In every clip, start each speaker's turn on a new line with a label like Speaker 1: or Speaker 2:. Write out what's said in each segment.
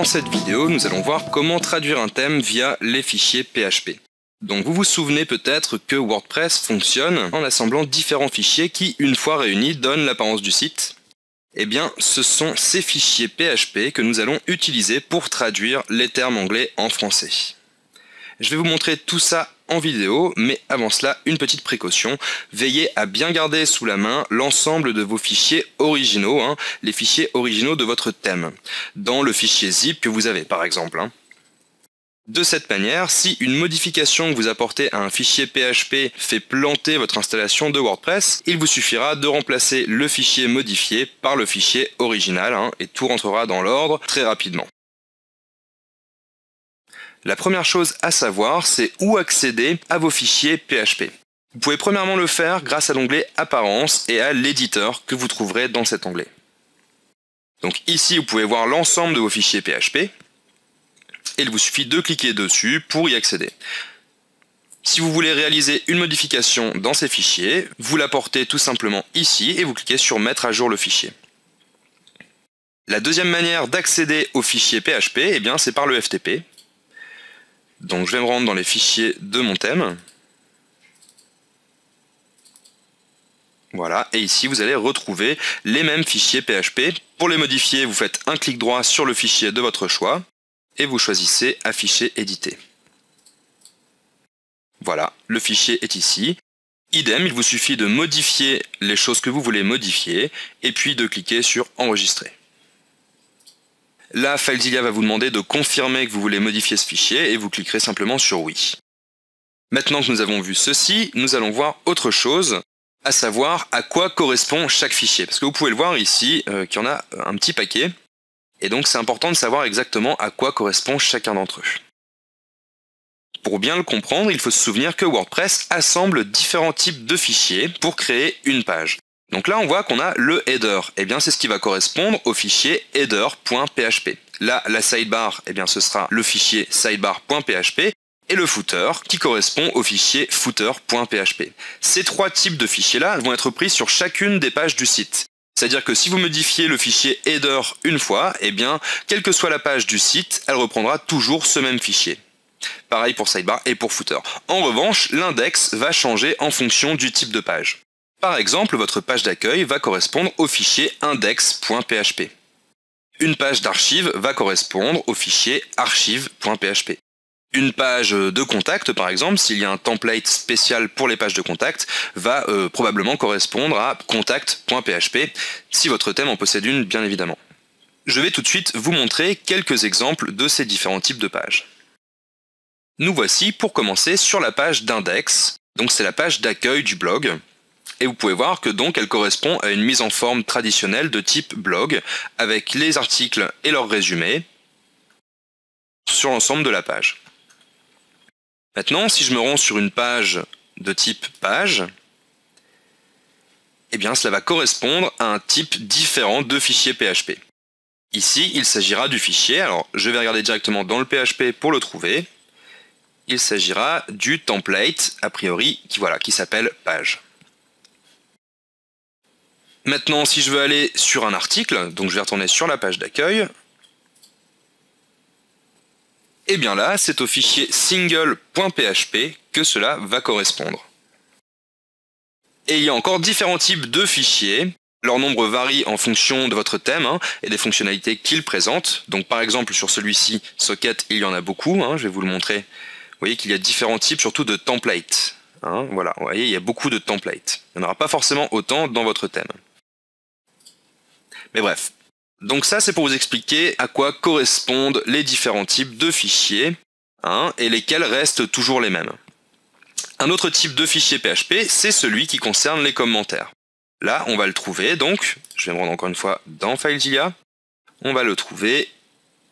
Speaker 1: Dans cette vidéo, nous allons voir comment traduire un thème via les fichiers PHP. Donc vous vous souvenez peut-être que WordPress fonctionne en assemblant différents fichiers qui, une fois réunis, donnent l'apparence du site. Eh bien, ce sont ces fichiers PHP que nous allons utiliser pour traduire les termes anglais en français. Je vais vous montrer tout ça en vidéo, mais avant cela, une petite précaution. Veillez à bien garder sous la main l'ensemble de vos fichiers originaux, les fichiers originaux de votre thème, dans le fichier zip que vous avez par exemple. De cette manière, si une modification que vous apportez à un fichier PHP fait planter votre installation de WordPress, il vous suffira de remplacer le fichier modifié par le fichier original, et tout rentrera dans l'ordre très rapidement. La première chose à savoir, c'est où accéder à vos fichiers PHP. Vous pouvez premièrement le faire grâce à l'onglet Apparence et à l'éditeur que vous trouverez dans cet onglet. Donc ici, vous pouvez voir l'ensemble de vos fichiers PHP et il vous suffit de cliquer dessus pour y accéder. Si vous voulez réaliser une modification dans ces fichiers, vous l'apportez tout simplement ici et vous cliquez sur Mettre à jour le fichier. La deuxième manière d'accéder aux fichiers PHP, c'est par le FTP. Donc je vais me rendre dans les fichiers de mon thème. Voilà, et ici vous allez retrouver les mêmes fichiers PHP. Pour les modifier, vous faites un clic droit sur le fichier de votre choix et vous choisissez Afficher, éditer. Voilà, le fichier est ici. Idem, il vous suffit de modifier les choses que vous voulez modifier et puis de cliquer sur Enregistrer. Là, FileZilla va vous demander de confirmer que vous voulez modifier ce fichier et vous cliquerez simplement sur Oui. Maintenant que nous avons vu ceci, nous allons voir autre chose, à savoir à quoi correspond chaque fichier. Parce que vous pouvez le voir ici, qu'il y en a un petit paquet, et donc c'est important de savoir exactement à quoi correspond chacun d'entre eux. Pour bien le comprendre, il faut se souvenir que WordPress assemble différents types de fichiers pour créer une page. Donc là, on voit qu'on a le header. C'est ce qui va correspondre au fichier header.php. Là, la sidebar, ce sera le fichier sidebar.php et le footer qui correspond au fichier footer.php. Ces trois types de fichiers-là vont être pris sur chacune des pages du site. C'est-à-dire que si vous modifiez le fichier header une fois, quelle que soit la page du site, elle reprendra toujours ce même fichier. Pareil pour sidebar et pour footer. En revanche, l'index va changer en fonction du type de page. Par exemple, votre page d'accueil va correspondre au fichier index.php. Une page d'archive va correspondre au fichier archive.php. Une page de contact, par exemple, s'il y a un template spécial pour les pages de contact, va probablement correspondre à contact.php, si votre thème en possède une, bien évidemment. Je vais tout de suite vous montrer quelques exemples de ces différents types de pages. Nous voici pour commencer sur la page d'index, donc c'est la page d'accueil du blog. Et vous pouvez voir que donc elle correspond à une mise en forme traditionnelle de type blog, avec les articles et leurs résumés sur l'ensemble de la page. Maintenant, si je me rends sur une page de type page, cela va correspondre à un type différent de fichier PHP. Ici, il s'agira du fichier, alors je vais regarder directement dans le PHP pour le trouver. Il s'agira du template, a priori, qui s'appelle page. Maintenant, si je veux aller sur un article, donc je vais retourner sur la page d'accueil, là, c'est au fichier single.php que cela va correspondre. Et il y a encore différents types de fichiers. Leur nombre varie en fonction de votre thème et des fonctionnalités qu'il présente. Donc par exemple, sur celui-ci, Socket, il y en a beaucoup. Je vais vous le montrer. Vous voyez qu'il y a différents types, surtout de templates. Voilà, vous voyez, il y a beaucoup de templates. Il n'y en aura pas forcément autant dans votre thème. Mais bref, donc ça c'est pour vous expliquer à quoi correspondent les différents types de fichiers et lesquels restent toujours les mêmes. Un autre type de fichier PHP, c'est celui qui concerne les commentaires. Là, on va le trouver, donc, je vais me rendre encore une fois dans FileZilla, on va le trouver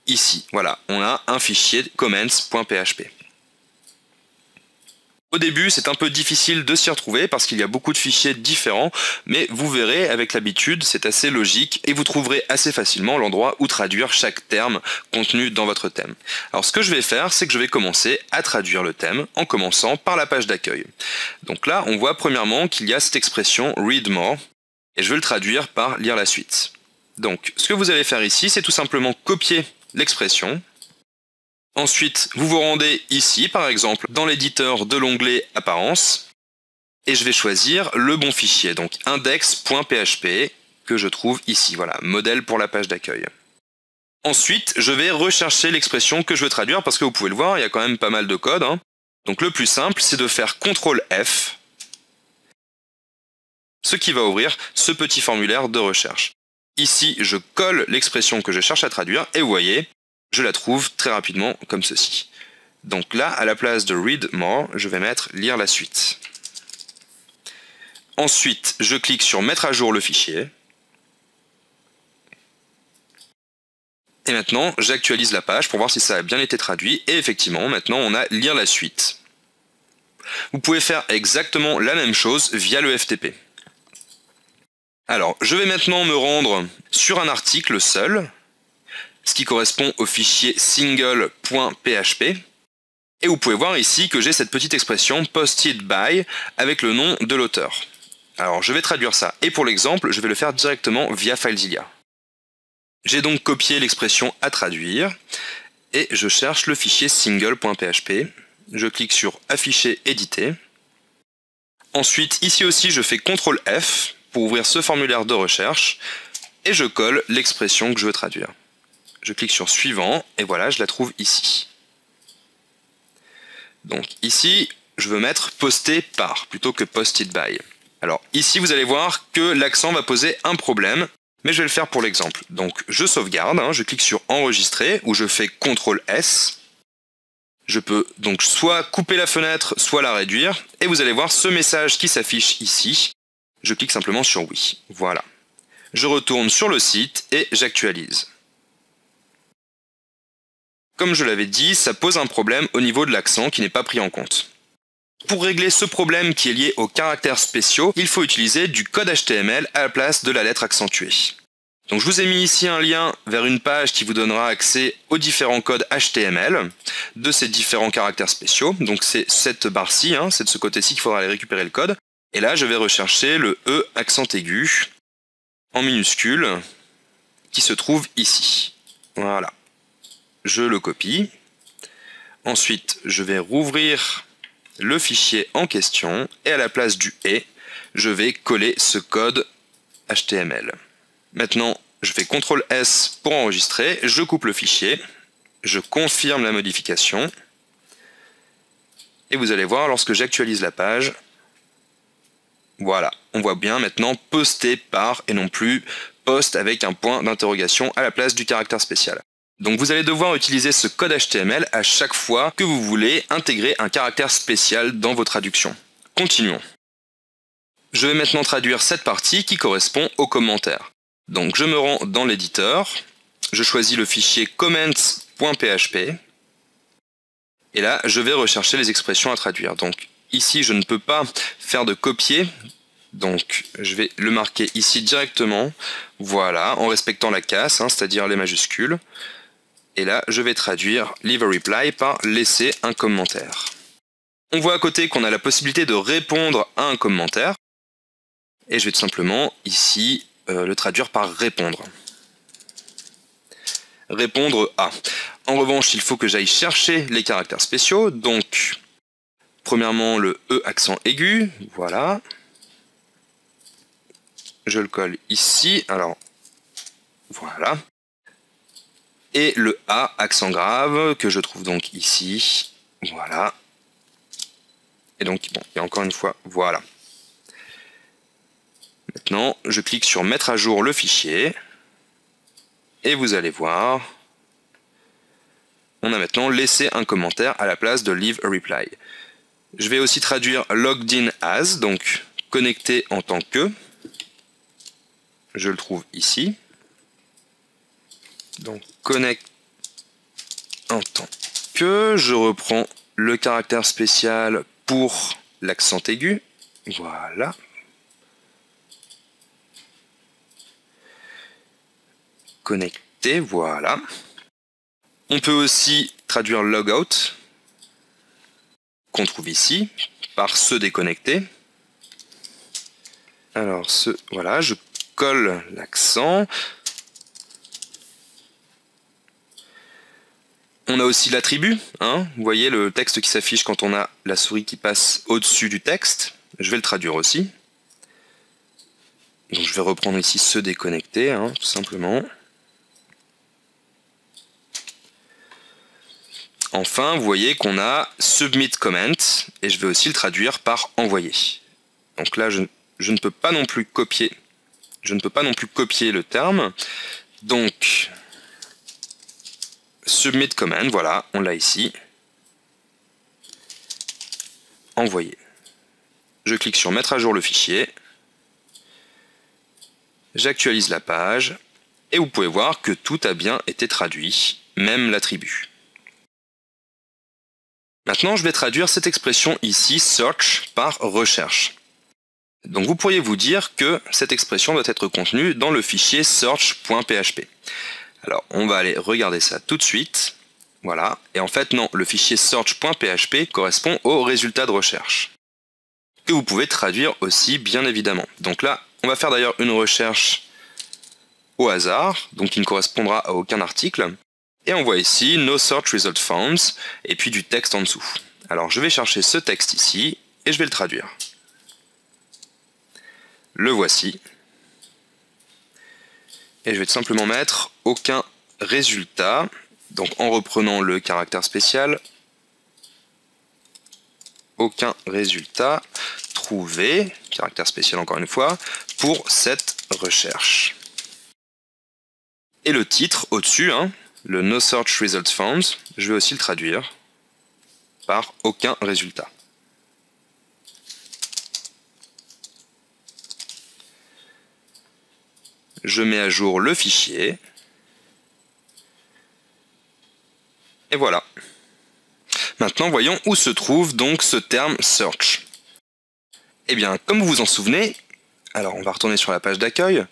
Speaker 1: ici. Voilà, on a un fichier comments.php. Au début, c'est un peu difficile de s'y retrouver parce qu'il y a beaucoup de fichiers différents, mais vous verrez, avec l'habitude, c'est assez logique et vous trouverez assez facilement l'endroit où traduire chaque terme contenu dans votre thème. Alors ce que je vais faire, c'est que je vais commencer à traduire le thème en commençant par la page d'accueil. Donc là, on voit premièrement qu'il y a cette expression « read more » et je vais le traduire par « lire la suite ». Donc ce que vous allez faire ici, c'est tout simplement copier l'expression. Ensuite, vous vous rendez ici, par exemple, dans l'éditeur de l'onglet Apparence, et je vais choisir le bon fichier, donc index.php, que je trouve ici, voilà, modèle pour la page d'accueil. Ensuite, je vais rechercher l'expression que je veux traduire, parce que vous pouvez le voir, il y a quand même pas mal de code. Donc le plus simple, c'est de faire CTRL F, ce qui va ouvrir ce petit formulaire de recherche. Ici, je colle l'expression que je cherche à traduire, et vous voyez, je la trouve très rapidement comme ceci. Donc là, à la place de Read More, je vais mettre Lire la suite. Ensuite, je clique sur Mettre à jour le fichier. Et maintenant, j'actualise la page pour voir si ça a bien été traduit. Et effectivement, maintenant, on a Lire la suite. Vous pouvez faire exactement la même chose via le FTP. Alors, je vais maintenant me rendre sur un article seul, ce qui correspond au fichier single.php. Et vous pouvez voir ici que j'ai cette petite expression posted by avec le nom de l'auteur. Alors, je vais traduire ça. Et pour l'exemple, je vais le faire directement via FileZilla. J'ai donc copié l'expression à traduire et je cherche le fichier single.php. Je clique sur Afficher, éditer. Ensuite, ici aussi, je fais CTRL F pour ouvrir ce formulaire de recherche et je colle l'expression que je veux traduire. Je clique sur Suivant et voilà, je la trouve ici. Donc ici, je veux mettre Posté par plutôt que Posted by. Alors ici, vous allez voir que l'accent va poser un problème, mais je vais le faire pour l'exemple. Donc je sauvegarde, je clique sur Enregistrer ou je fais CTRL S. Je peux donc soit couper la fenêtre, soit la réduire, et vous allez voir ce message qui s'affiche ici. Je clique simplement sur Oui. Voilà. Je retourne sur le site et j'actualise. Comme je l'avais dit, ça pose un problème au niveau de l'accent qui n'est pas pris en compte. Pour régler ce problème qui est lié aux caractères spéciaux, il faut utiliser du code HTML à la place de la lettre accentuée. Donc je vous ai mis ici un lien vers une page qui vous donnera accès aux différents codes HTML de ces différents caractères spéciaux. Donc c'est cette barre-ci, c'est de ce côté-ci qu'il faudra aller récupérer le code. Et là, je vais rechercher le E accent aigu en minuscule qui se trouve ici. Voilà. Je le copie. Ensuite, je vais rouvrir le fichier en question et à la place du « et », je vais coller ce code HTML. Maintenant, je fais CTRL S pour enregistrer, je coupe le fichier, je confirme la modification et vous allez voir lorsque j'actualise la page, voilà, on voit bien maintenant posté par et non plus post avec un point d'interrogation à la place du caractère spécial. Donc vous allez devoir utiliser ce code HTML à chaque fois que vous voulez intégrer un caractère spécial dans vos traductions. Continuons. Je vais maintenant traduire cette partie qui correspond aux commentaires. Donc je me rends dans l'éditeur, je choisis le fichier comments.php et là je vais rechercher les expressions à traduire. Donc ici je ne peux pas faire de copier, donc je vais le marquer ici directement, voilà, en respectant la casse, c'est-à-dire les majuscules. Et là, je vais traduire leave a reply par laisser un commentaire. On voit à côté qu'on a la possibilité de répondre à un commentaire. Et je vais tout simplement ici le traduire par répondre. Répondre à. En revanche, il faut que j'aille chercher les caractères spéciaux. Donc, premièrement, le E accent aigu. Voilà. Je le colle ici. Alors, voilà. Et le A, accent grave, que je trouve donc ici. Voilà. Et donc, bon, et encore une fois, voilà. Maintenant, je clique sur Mettre à jour le fichier. Et vous allez voir, on a maintenant laissé un commentaire à la place de Leave a reply. Je vais aussi traduire Logged in as, donc connecté en tant que. Je le trouve ici. Donc connect en tant que, je reprends le caractère spécial pour l'accent aigu, voilà. Connecté, voilà. On peut aussi traduire logout, qu'on trouve ici, par se déconnecter. Alors voilà, je colle l'accent. On a aussi l'attribut, hein. Vous voyez le texte qui s'affiche quand on a la souris qui passe au-dessus du texte. Je vais le traduire aussi. Donc je vais reprendre ici se déconnecter, hein, tout simplement. Enfin, vous voyez qu'on a submit comment, et je vais aussi le traduire par envoyer. Donc là, je ne peux pas non plus copier. Je ne peux pas non plus copier le terme. Donc, submit command, voilà, on l'a ici. Envoyer. Je clique sur mettre à jour le fichier. J'actualise la page. Et vous pouvez voir que tout a bien été traduit, même l'attribut. Maintenant, je vais traduire cette expression ici, search, par recherche. Donc vous pourriez vous dire que cette expression doit être contenue dans le fichier search.php. Alors on va aller regarder ça tout de suite. Voilà. Et en fait non, le fichier search.php correspond au résultat de recherche. Que vous pouvez traduire aussi bien évidemment. Donc là, on va faire d'ailleurs une recherche au hasard, donc qui ne correspondra à aucun article. Et on voit ici No Search Result Found, et puis du texte en dessous. Alors je vais chercher ce texte ici, et je vais le traduire. Le voici. Et je vais tout simplement mettre aucun résultat, donc en reprenant le caractère spécial, aucun résultat trouvé, caractère spécial encore une fois, pour cette recherche. Et le titre au-dessus, hein, le No Search Result Found, je vais aussi le traduire par aucun résultat. Je mets à jour le fichier. Et voilà. Maintenant, voyons où se trouve donc ce terme search. Eh bien, comme vous vous en souvenez, alors on va retourner sur la page d'accueil.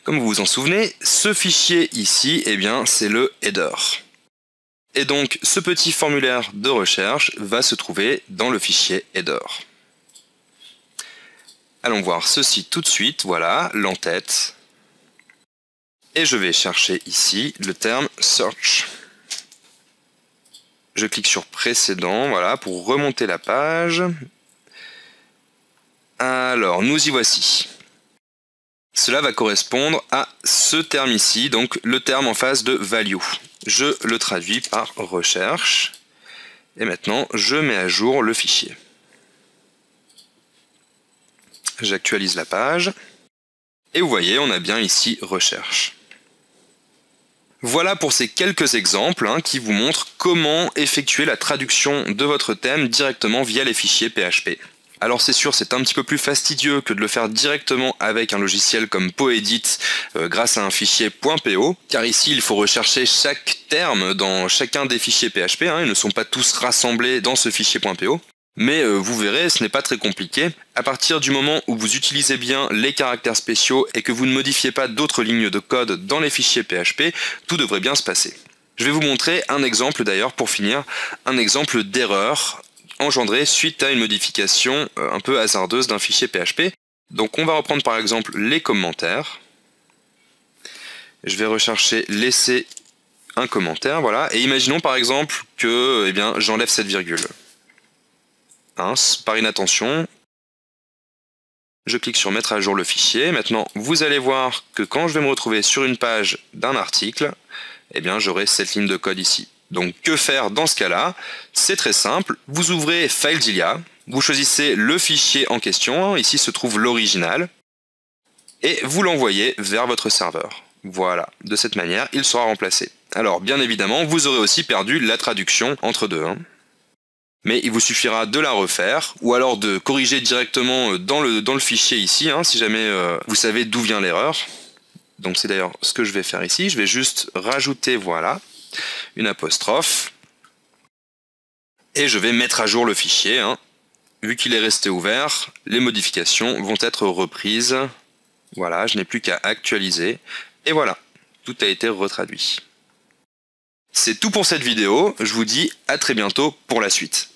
Speaker 1: Comme vous vous en souvenez, ce fichier ici, eh bien, c'est le header. Et donc, ce petit formulaire de recherche va se trouver dans le fichier header. Allons voir ceci tout de suite. Voilà, l'entête. Et je vais chercher ici le terme search. Je clique sur précédent, voilà, pour remonter la page. Alors, nous y voici. Cela va correspondre à ce terme ici, donc le terme en face de value. Je le traduis par recherche. Et maintenant, je mets à jour le fichier. J'actualise la page. Et vous voyez, on a bien ici recherche. Voilà pour ces quelques exemples qui vous montrent comment effectuer la traduction de votre thème directement via les fichiers PHP. Alors c'est sûr, c'est un petit peu plus fastidieux que de le faire directement avec un logiciel comme Poedit grâce à un fichier .po, car ici il faut rechercher chaque terme dans chacun des fichiers PHP, ils ne sont pas tous rassemblés dans ce fichier .po. Mais vous verrez, ce n'est pas très compliqué. À partir du moment où vous utilisez bien les caractères spéciaux et que vous ne modifiez pas d'autres lignes de code dans les fichiers PHP, tout devrait bien se passer. Je vais vous montrer un exemple d'ailleurs pour finir, un exemple d'erreur engendrée suite à une modification un peu hasardeuse d'un fichier PHP. Donc on va reprendre par exemple les commentaires. Je vais rechercher laisser un commentaire, voilà. Et imaginons par exemple que j'enlève cette virgule. Par inattention, je clique sur mettre à jour le fichier. Maintenant, vous allez voir que quand je vais me retrouver sur une page d'un article, j'aurai cette ligne de code ici. Donc, que faire dans ce cas-là? C'est très simple. Vous ouvrez FileZilla, vous choisissez le fichier en question. Ici se trouve l'original. Et vous l'envoyez vers votre serveur. Voilà, de cette manière, il sera remplacé. Alors, bien évidemment, vous aurez aussi perdu la traduction entre deux. Mais il vous suffira de la refaire, ou alors de corriger directement dans le fichier ici, si jamais vous savez d'où vient l'erreur. Donc c'est d'ailleurs ce que je vais faire ici. Je vais juste rajouter, voilà, une apostrophe. Et je vais mettre à jour le fichier. Vu qu'il est resté ouvert, les modifications vont être reprises. Voilà, je n'ai plus qu'à actualiser. Et voilà, tout a été retraduit. C'est tout pour cette vidéo. Je vous dis à très bientôt pour la suite.